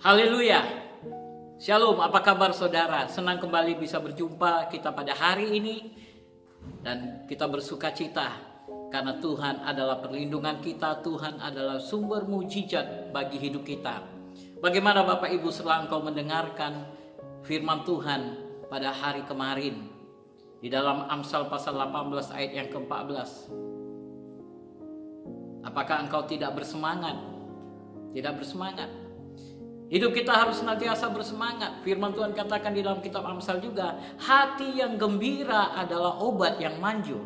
Haleluya. Shalom, apa kabar saudara? Senang kembali bisa berjumpa kita pada hari ini. Dan kita bersuka cita karena Tuhan adalah perlindungan kita. Tuhan adalah sumber mujizat bagi hidup kita. Bagaimana Bapak Ibu setelah engkau mendengarkan firman Tuhan pada hari kemarin di dalam Amsal pasal 18 ayat yang ke-14? Apakah engkau tidak bersemangat? Tidak bersemangat. Hidup kita harus senantiasa bersemangat. Firman Tuhan katakan di dalam kitab Amsal juga, hati yang gembira adalah obat yang manjur.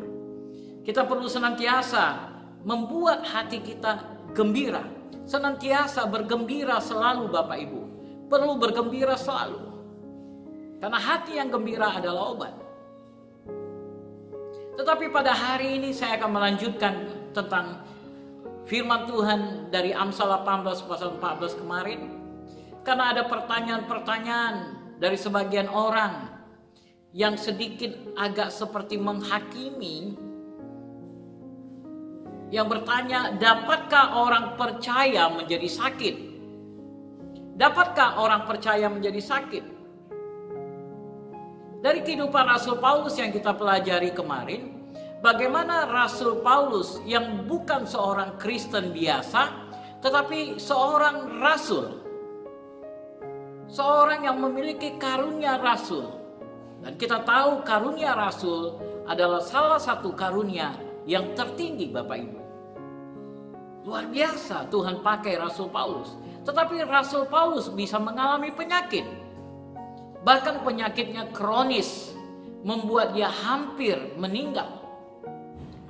Kita perlu senantiasa membuat hati kita gembira. Senantiasa bergembira selalu Bapak Ibu. Perlu bergembira selalu. Karena hati yang gembira adalah obat. Tetapi pada hari ini saya akan melanjutkan tentang firman Tuhan dari Amsal 18 pasal 14 kemarin. Karena ada pertanyaan-pertanyaan dari sebagian orang yang sedikit agak seperti menghakimi, yang bertanya, dapatkah orang percaya menjadi sakit? Dapatkah orang percaya menjadi sakit? Dari kehidupan Rasul Paulus yang kita pelajari kemarin, bagaimana Rasul Paulus yang bukan seorang Kristen biasa, tetapi seorang rasul. Seorang yang memiliki karunia rasul. Dan kita tahu karunia rasul adalah salah satu karunia yang tertinggi Bapak Ibu. Luar biasa Tuhan pakai Rasul Paulus. Tetapi Rasul Paulus bisa mengalami penyakit. Bahkan penyakitnya kronis. Membuat dia hampir meninggal.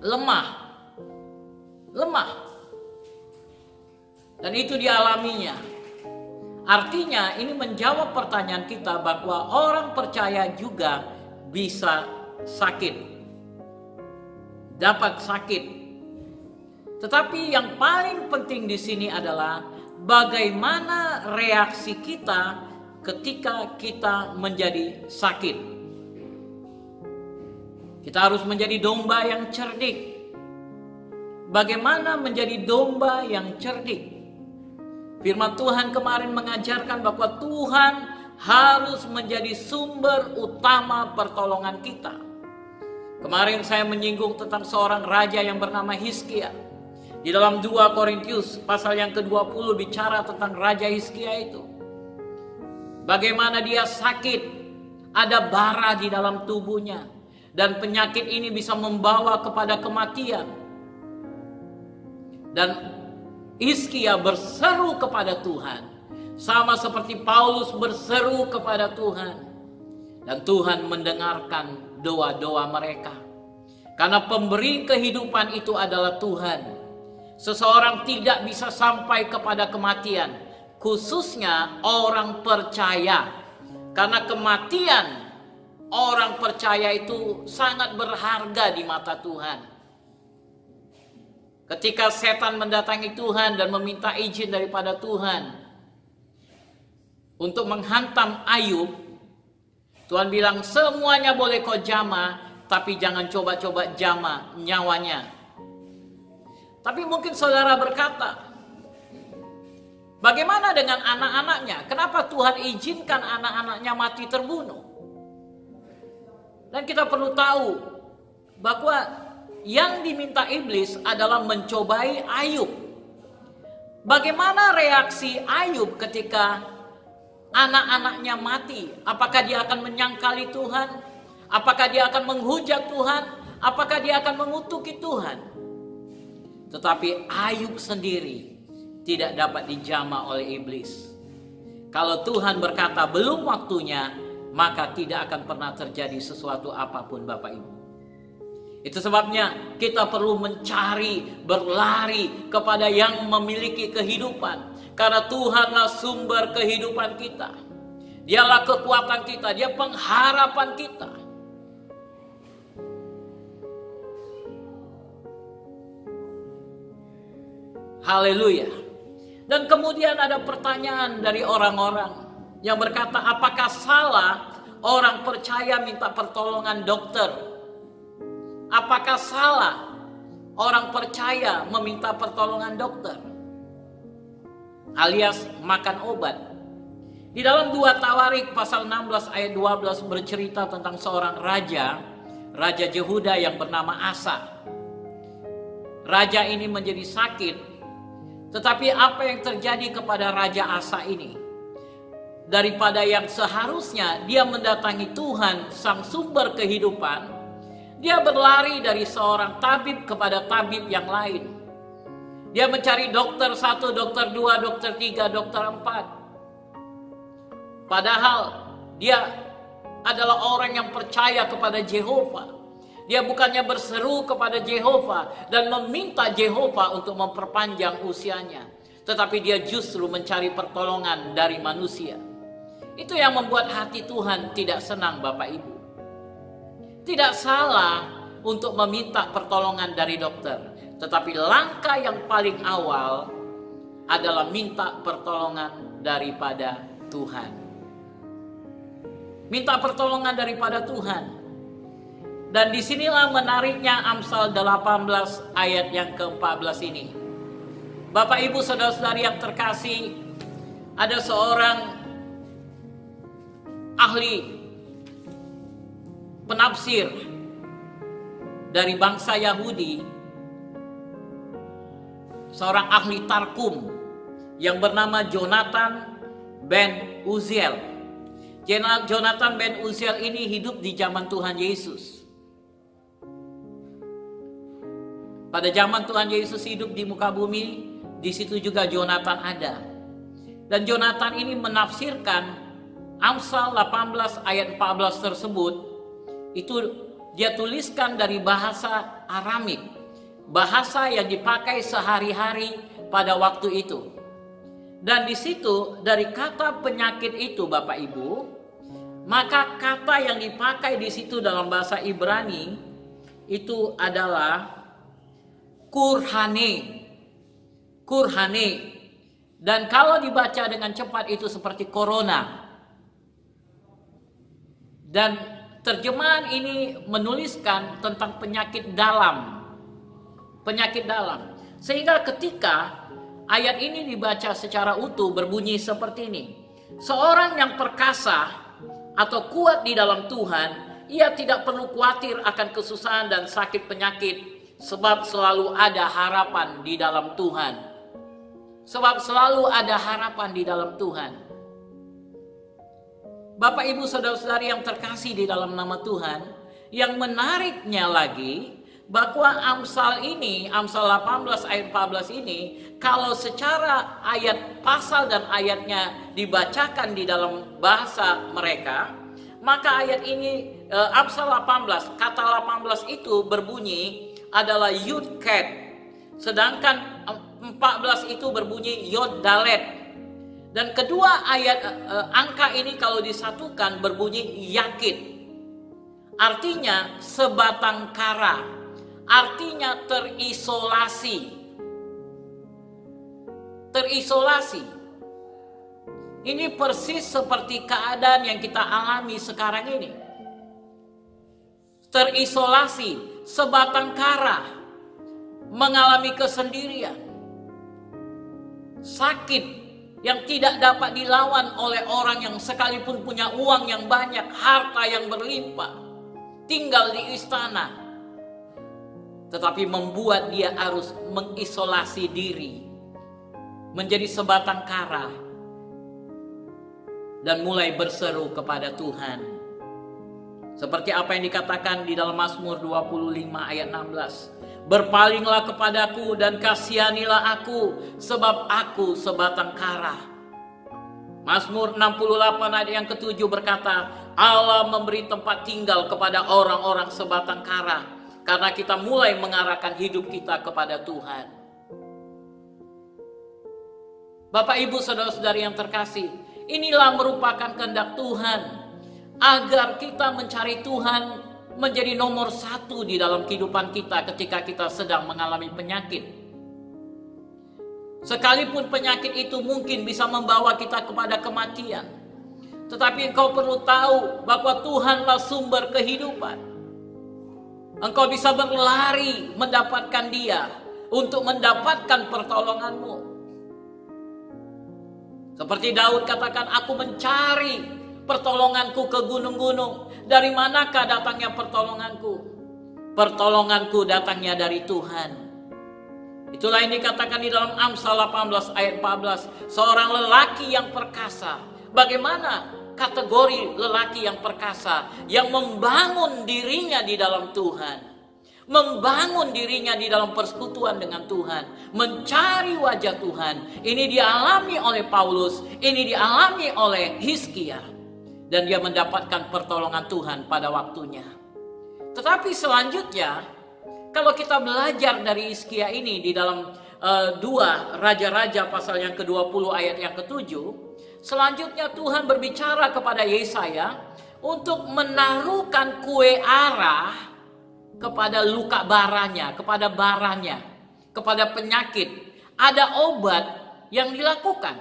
Lemah. Dan itu dialaminya. Artinya ini menjawab pertanyaan kita bahwa orang percaya juga bisa sakit. Dapat sakit. Tetapi yang paling penting di sini adalah bagaimana reaksi kita ketika kita menjadi sakit. Kita harus menjadi domba yang cerdik. Bagaimana menjadi domba yang cerdik? Firman Tuhan kemarin mengajarkan bahwa Tuhan harus menjadi sumber utama pertolongan kita. Kemarin saya menyinggung tentang seorang raja yang bernama Hizkia. Di dalam 2 Korintius pasal yang ke-20 bicara tentang Raja Hizkia itu. Bagaimana dia sakit, ada bara di dalam tubuhnya. Dan penyakit ini bisa membawa kepada kematian. Dan Hizkia berseru kepada Tuhan. Sama seperti Paulus berseru kepada Tuhan. Dan Tuhan mendengarkan doa-doa mereka. Karena pemberi kehidupan itu adalah Tuhan. Seseorang tidak bisa sampai kepada kematian. Khususnya orang percaya. Karena kematian orang percaya itu sangat berharga di mata Tuhan. Ketika setan mendatangi Tuhan dan meminta izin daripada Tuhan untuk menghantam Ayub, Tuhan bilang semuanya boleh kau jamah, tapi jangan coba-coba jamah nyawanya. Tapi mungkin saudara berkata, bagaimana dengan anak-anaknya? Kenapa Tuhan izinkan anak-anaknya mati terbunuh? Dan kita perlu tahu bahwa yang diminta iblis adalah mencobai Ayub. Bagaimana reaksi Ayub ketika anak-anaknya mati? Apakah dia akan menyangkali Tuhan? Apakah dia akan menghujat Tuhan? Apakah dia akan mengutuki Tuhan? Tetapi Ayub sendiri tidak dapat dijamah oleh iblis. Kalau Tuhan berkata belum waktunya, maka tidak akan pernah terjadi sesuatu apapun Bapak Ibu. Itu sebabnya kita perlu mencari, berlari kepada yang memiliki kehidupan. Karena Tuhanlah sumber kehidupan kita. Dialah kekuatan kita, Dia pengharapan kita. Haleluya. Dan kemudian ada pertanyaan dari orang-orang yang berkata, apakah salah orang percaya minta pertolongan dokter? Apakah salah orang percaya meminta pertolongan dokter? Alias makan obat. Di dalam 2 Tawarik pasal 16 ayat 12 bercerita tentang seorang raja, Raja Yehuda yang bernama Asa. Raja ini menjadi sakit, tetapi apa yang terjadi kepada Raja Asa ini? Daripada yang seharusnya dia mendatangi Tuhan, sang sumber kehidupan, dia berlari dari seorang tabib kepada tabib yang lain. Dia mencari dokter 1, dokter 2, dokter 3, dokter 4. Padahal dia adalah orang yang percaya kepada Yehova. Dia bukannya berseru kepada Yehova dan meminta Yehova untuk memperpanjang usianya, tetapi dia justru mencari pertolongan dari manusia. Itu yang membuat hati Tuhan tidak senang, Bapak Ibu. Tidak salah untuk meminta pertolongan dari dokter, tetapi langkah yang paling awal adalah minta pertolongan daripada Tuhan. Minta pertolongan daripada Tuhan. Dan disinilah menariknya Amsal 18 ayat yang ke-14 ini. Bapak Ibu saudara-saudari yang terkasih, ada seorang ahli penafsir dari bangsa Yahudi, seorang ahli Tarkum yang bernama Jonathan ben Uziel. Jonathan ben Uziel ini hidup di zaman Tuhan Yesus. Pada zaman Tuhan Yesus hidup di muka bumi, di situ juga Jonathan ada. Dan Jonathan ini menafsirkan Amsal 18 ayat 14 tersebut. Itu dia tuliskan dari bahasa Aramik, bahasa yang dipakai sehari-hari pada waktu itu. Dan di situ dari kata penyakit itu, Bapak Ibu, maka kata yang dipakai di situ dalam bahasa Ibrani itu adalah kurhane. Kurhane. Dan kalau dibaca dengan cepat itu seperti corona. Dan terjemahan ini menuliskan tentang penyakit dalam. Penyakit dalam. Sehingga ketika ayat ini dibaca secara utuh berbunyi seperti ini. Seorang yang perkasa atau kuat di dalam Tuhan, ia tidak perlu khawatir akan kesusahan dan sakit penyakit, sebab selalu ada harapan di dalam Tuhan. Sebab selalu ada harapan di dalam Tuhan. Bapak Ibu saudara-saudari yang terkasih di dalam nama Tuhan, yang menariknya lagi, bahwa Amsal ini, Amsal 18 ayat 14 ini, kalau secara ayat pasal dan ayatnya dibacakan di dalam bahasa mereka, maka ayat ini Amsal 18, kata 18 itu berbunyi adalah Yud Ket, sedangkan 14 itu berbunyi Yod Dalet. Dan kedua ayat angka ini kalau disatukan berbunyi Yakit, artinya sebatang kara. Artinya terisolasi. Terisolasi. Ini persis seperti keadaan yang kita alami sekarang ini. Terisolasi, sebatang kara, mengalami kesendirian, sakit yang tidak dapat dilawan oleh orang yang sekalipun punya uang yang banyak, harta yang berlimpah, tinggal di istana, tetapi membuat dia harus mengisolasi diri, menjadi sebatang kara, dan mulai berseru kepada Tuhan. Seperti apa yang dikatakan di dalam Mazmur 25 ayat 16. Berpalinglah kepadaku dan kasihanilah aku, sebab aku sebatang kara. Mazmur 68 ayat yang ke-7 berkata, Allah memberi tempat tinggal kepada orang-orang sebatang kara. Karena kita mulai mengarahkan hidup kita kepada Tuhan. Bapak Ibu saudara-saudari yang terkasih, inilah merupakan kehendak Tuhan. Agar kita mencari Tuhan menjadi nomor 1 di dalam kehidupan kita ketika kita sedang mengalami penyakit. Sekalipun penyakit itu mungkin bisa membawa kita kepada kematian. Tetapi engkau perlu tahu bahwa Tuhanlah sumber kehidupan. Engkau bisa berlari mendapatkan Dia untuk mendapatkan pertolonganmu. Seperti Daud katakan, aku mencari pertolonganku ke gunung-gunung. Dari manakah datangnya pertolonganku? Pertolonganku datangnya dari Tuhan. Itulah yang dikatakan di dalam Amsal 18 ayat 14. Seorang lelaki yang perkasa. Bagaimana kategori lelaki yang perkasa? Yang membangun dirinya di dalam Tuhan. Membangun dirinya di dalam persekutuan dengan Tuhan, mencari wajah Tuhan. Ini dialami oleh Paulus, ini dialami oleh Hizkia, dan dia mendapatkan pertolongan Tuhan pada waktunya. Tetapi selanjutnya, kalau kita belajar dari Hizkia ini di dalam 2 Raja-Raja pasal yang ke-20 ayat yang ke-7, selanjutnya Tuhan berbicara kepada Yesaya untuk menaruhkan kue arah kepada luka baranya, kepada baranya, kepada penyakit. Ada obat yang dilakukan.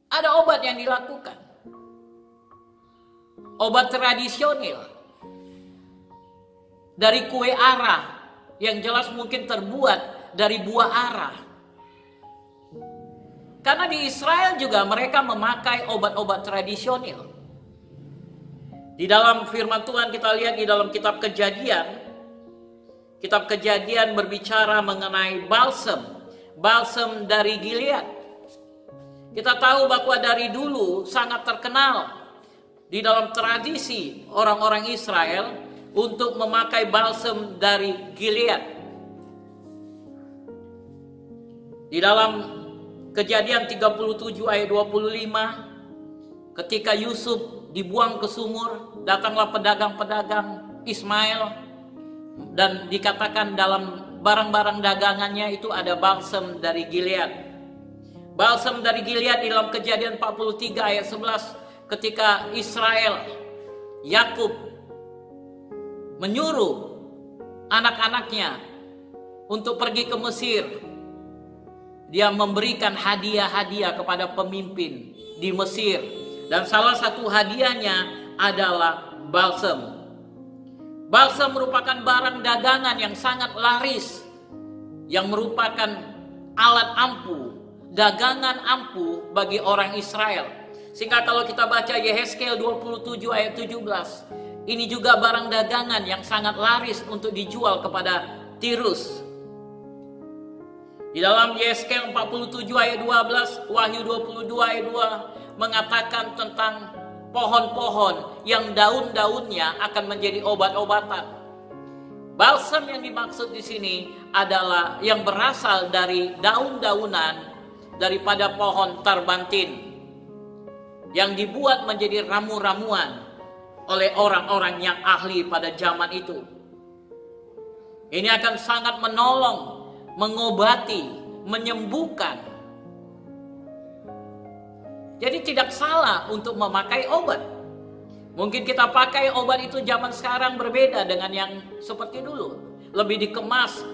Ada obat yang dilakukan. Obat tradisional. Dari kue arah, yang jelas mungkin terbuat dari buah arah. Karena di Israel juga mereka memakai obat-obat tradisional. Di dalam firman Tuhan kita lihat di dalam kitab Kejadian. Kitab Kejadian berbicara mengenai balsam. Balsam dari Gilead. Kita tahu bahwa dari dulu sangat terkenal di dalam tradisi orang-orang Israel untuk memakai balsam dari Gilead. Di dalam Kejadian 37 ayat 25, ketika Yusuf dibuang ke sumur, datanglah pedagang-pedagang Ismail, dan dikatakan dalam barang-barang dagangannya itu ada balsam dari Gilead. Balsam dari Gilead di dalam Kejadian 43 ayat 11, ketika Israel, Yakub menyuruh anak-anaknya untuk pergi ke Mesir. Dia memberikan hadiah-hadiah kepada pemimpin di Mesir. Dan salah satu hadiahnya adalah balsam. Balsam merupakan barang dagangan yang sangat laris, yang merupakan alat ampuh, dagangan ampuh bagi orang Israel. Sehingga kalau kita baca Yehezkiel 27 ayat 17, ini juga barang dagangan yang sangat laris untuk dijual kepada Tirus. Di dalam Yehezkiel 47 ayat 12, Wahyu 22 ayat 2 mengatakan tentang pohon-pohon yang daun-daunnya akan menjadi obat-obatan. Balsam yang dimaksud di sini adalah yang berasal dari daun-daunan daripada pohon tarbantin yang dibuat menjadi ramu-ramuan oleh orang-orang yang ahli pada zaman itu. Ini akan sangat menolong, mengobati, menyembuhkan. Jadi tidak salah untuk memakai obat. Mungkin kita pakai obat itu zaman sekarang berbeda dengan yang seperti dulu. Lebih dikemas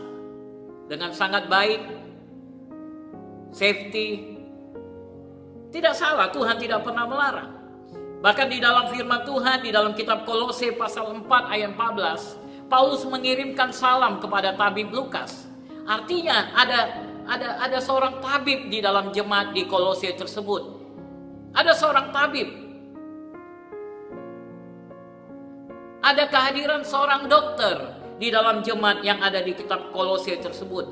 dengan sangat baik, safety. Tidak salah, Tuhan tidak pernah melarang. Bahkan di dalam firman Tuhan, di dalam kitab Kolose pasal 4 ayat 14, Paulus mengirimkan salam kepada tabib Lukas. Artinya ada seorang tabib di dalam jemaat di Kolose tersebut. Ada seorang tabib. Ada kehadiran seorang dokter di dalam jemaat yang ada di kitab Kolose tersebut.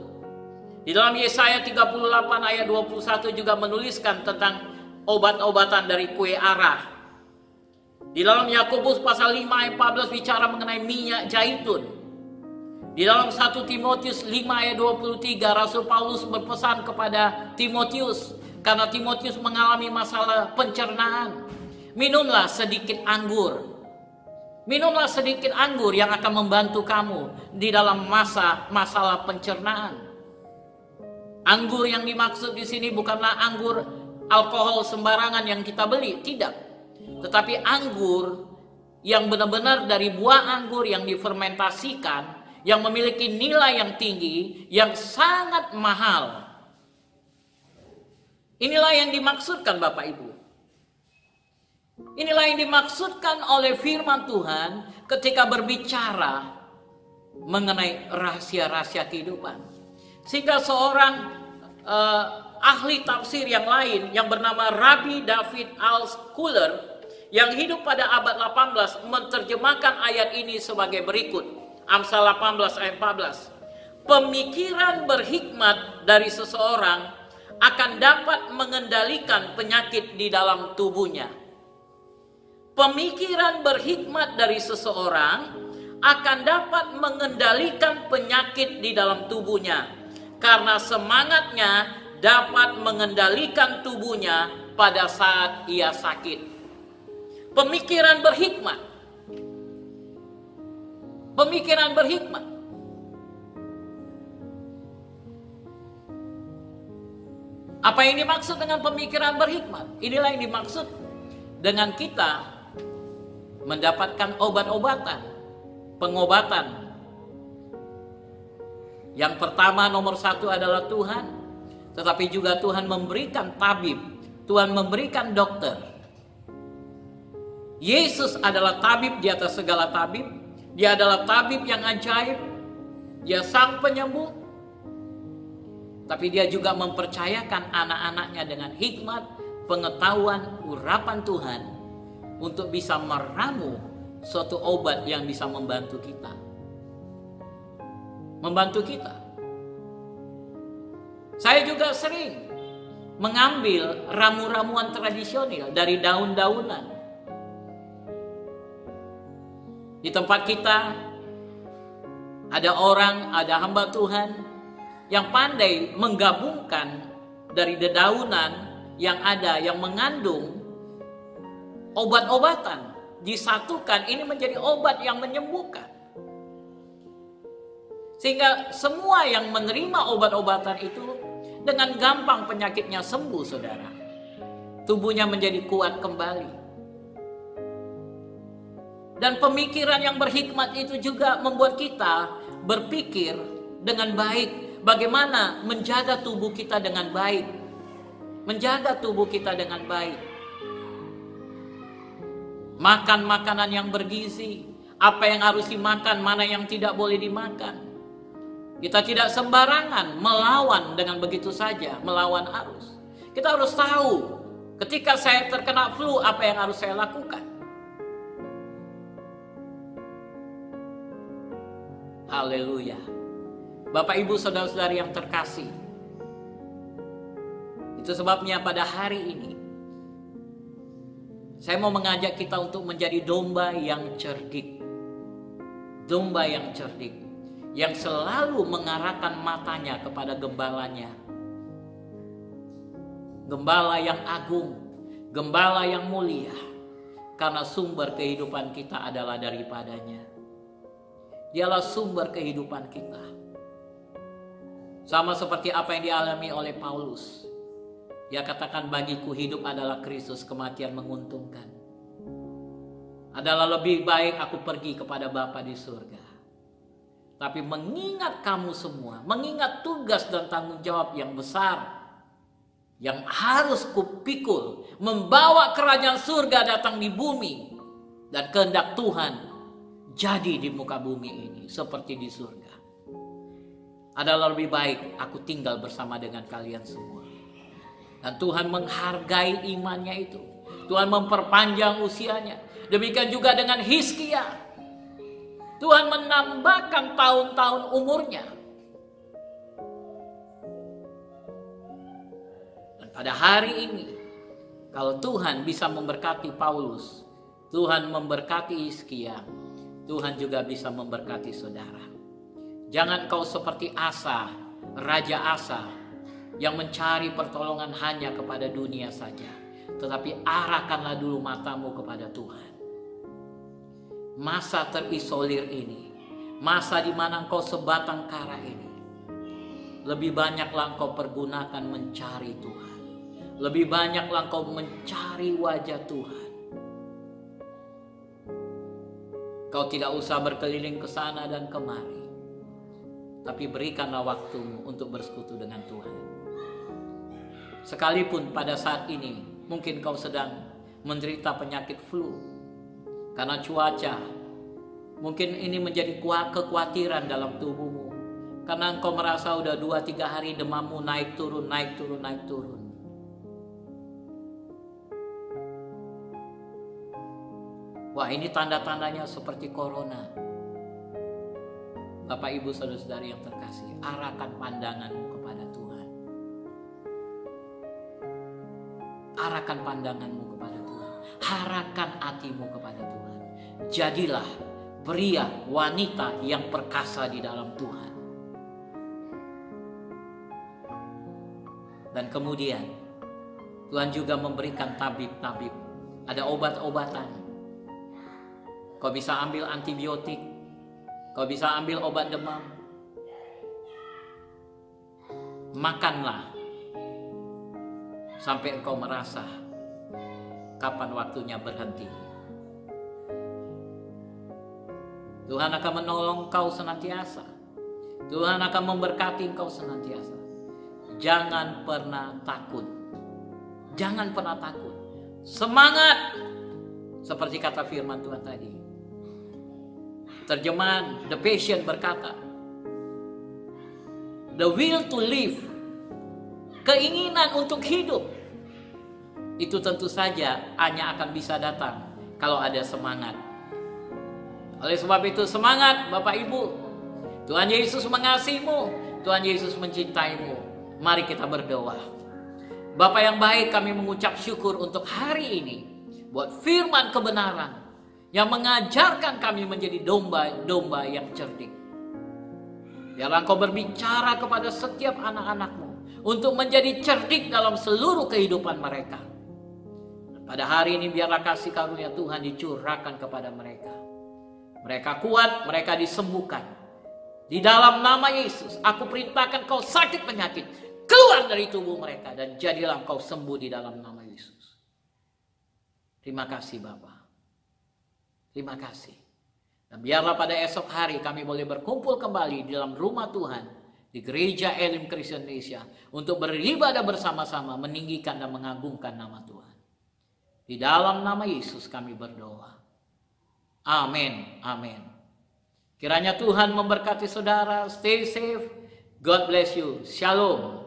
Di dalam Yesaya 38 ayat 21 juga menuliskan tentang obat-obatan dari kue arah. Di dalam Yakobus pasal 5 ayat 14 bicara mengenai minyak zaitun. Di dalam 1 Timotius 5 ayat 23 Rasul Paulus berpesan kepada Timotius, karena Timotius mengalami masalah pencernaan. Minumlah sedikit anggur. Minumlah sedikit anggur yang akan membantu kamu di dalam masalah pencernaan. Anggur yang dimaksud di sini bukanlah anggur alkohol sembarangan yang kita beli, tidak. Tetapi anggur yang benar-benar dari buah anggur yang difermentasikan, yang memiliki nilai yang tinggi, yang sangat mahal. Inilah yang dimaksudkan Bapak Ibu. Inilah yang dimaksudkan oleh firman Tuhan ketika berbicara mengenai rahasia-rahasia kehidupan. Sehingga seorang ahli tafsir yang lain yang bernama Rabbi David Altshuler yang hidup pada abad 18 menerjemahkan ayat ini sebagai berikut. Amsal 18 ayat 14. Pemikiran berhikmat dari seseorang akan dapat mengendalikan penyakit di dalam tubuhnya. Pemikiran berhikmat dari seseorang akan dapat mengendalikan penyakit di dalam tubuhnya, karena semangatnya dapat mengendalikan tubuhnya pada saat ia sakit. Pemikiran berhikmat. Pemikiran berhikmat. Apa yang dimaksud dengan pemikiran berhikmat? Inilah yang dimaksud dengan kita mendapatkan obat-obatan, pengobatan. Yang pertama, nomor satu adalah Tuhan. Tetapi juga Tuhan memberikan tabib. Tuhan memberikan dokter. Yesus adalah tabib di atas segala tabib. Dia adalah tabib yang ajaib. Dia sang penyembuh. Tapi dia juga mempercayakan anak-anaknya dengan hikmat, pengetahuan, urapan Tuhan untuk bisa meramu suatu obat yang bisa membantu kita. Membantu kita. Saya juga sering mengambil ramu-ramuan tradisional dari daun-daunan. Di tempat kita ada orang, ada hamba Tuhan yang pandai menggabungkan dari dedaunan yang ada, yang mengandung obat-obatan, disatukan, ini menjadi obat yang menyembuhkan. Sehingga semua yang menerima obat-obatan itu dengan gampang penyakitnya sembuh, saudara. Tubuhnya menjadi kuat kembali. Dan pemikiran yang berhikmat itu juga membuat kita berpikir dengan baik. Bagaimana menjaga tubuh kita dengan baik. Menjaga tubuh kita dengan baik. Makan makanan yang bergizi. Apa yang harus dimakan, mana yang tidak boleh dimakan. Kita tidak sembarangan melawan dengan begitu saja, melawan arus. Kita harus tahu ketika saya terkena flu, apa yang harus saya lakukan. Haleluya. Bapak, Ibu, saudara-saudari yang terkasih, itu sebabnya pada hari ini saya mau mengajak kita untuk menjadi domba yang cerdik. Domba yang cerdik, yang selalu mengarahkan matanya kepada gembalanya. Gembala yang agung, gembala yang mulia, karena sumber kehidupan kita adalah daripadanya. Dialah sumber kehidupan kita. Sama seperti apa yang dialami oleh Paulus. Dia katakan, bagiku hidup adalah Kristus, kematian menguntungkan. Adalah lebih baik aku pergi kepada Bapa di surga. Tapi mengingat kamu semua, mengingat tugas dan tanggung jawab yang besar yang harus kupikul, membawa kerajaan surga datang di bumi, dan kehendak Tuhan jadi di muka bumi ini seperti di surga. Adalah lebih baik aku tinggal bersama dengan kalian semua. Dan Tuhan menghargai imannya itu. Tuhan memperpanjang usianya. Demikian juga dengan Hizkia. Tuhan menambahkan tahun-tahun umurnya. Dan pada hari ini, kalau Tuhan bisa memberkati Paulus, Tuhan memberkati Hizkia, Tuhan juga bisa memberkati saudara. Jangan kau seperti Asa, Raja Asa, yang mencari pertolongan hanya kepada dunia saja. Tetapi arahkanlah dulu matamu kepada Tuhan. Masa terisolir ini, masa di mana engkau sebatang kara ini, lebih banyaklah engkau pergunakan mencari Tuhan. Lebih banyaklah engkau mencari wajah Tuhan. Kau tidak usah berkeliling ke sana dan kemari. Tapi berikanlah waktumu untuk bersekutu dengan Tuhan. Sekalipun pada saat ini mungkin kau sedang menderita penyakit flu karena cuaca. Mungkin ini menjadi kekhawatiran dalam tubuhmu. Karena engkau merasa udah 2-3 hari demammu naik turun, naik turun, naik turun. Wah, ini tanda-tandanya seperti corona. Bapak, Ibu, saudara-saudari yang terkasih, arahkan pandanganmu kepada Tuhan. Arahkan pandanganmu kepada Tuhan. Arahkan hatimu kepada Tuhan. Jadilah pria, wanita yang perkasa di dalam Tuhan. Dan kemudian Tuhan juga memberikan tabib-tabib. Ada obat-obatan. Kau bisa ambil antibiotik. Kau bisa ambil obat demam. Makanlah sampai engkau merasa kapan waktunya berhenti. Tuhan akan menolong kau senantiasa. Tuhan akan memberkati kau senantiasa. Jangan pernah takut. Jangan pernah takut. Semangat. Seperti kata firman Tuhan tadi. Terjemahan The Passion berkata, the will to live, keinginan untuk hidup, itu tentu saja hanya akan bisa datang kalau ada semangat. Oleh sebab itu semangat Bapak Ibu. Tuhan Yesus mengasihimu, Tuhan Yesus mencintaimu. Mari kita berdoa. Bapa yang baik, kami mengucap syukur untuk hari ini buat firman kebenaran yang mengajarkan kami menjadi domba-domba yang cerdik. Biarlah Engkau berbicara kepada setiap anak-anak-Mu untuk menjadi cerdik dalam seluruh kehidupan mereka. Pada hari ini biarlah kasih karunia Tuhan dicurahkan kepada mereka. Mereka kuat, mereka disembuhkan. Di dalam nama Yesus, aku perintahkan kau sakit penyakit keluar dari tubuh mereka dan jadilah kau sembuh di dalam nama Yesus. Terima kasih Bapa. Terima kasih. Dan biarlah pada esok hari kami boleh berkumpul kembali di dalam rumah Tuhan di Gereja Elim Kristen Indonesia untuk beribadah bersama-sama, meninggikan dan mengagungkan nama Tuhan. Di dalam nama Yesus kami berdoa. Amin. Amin. Kiranya Tuhan memberkati saudara. Stay safe. God bless you. Shalom.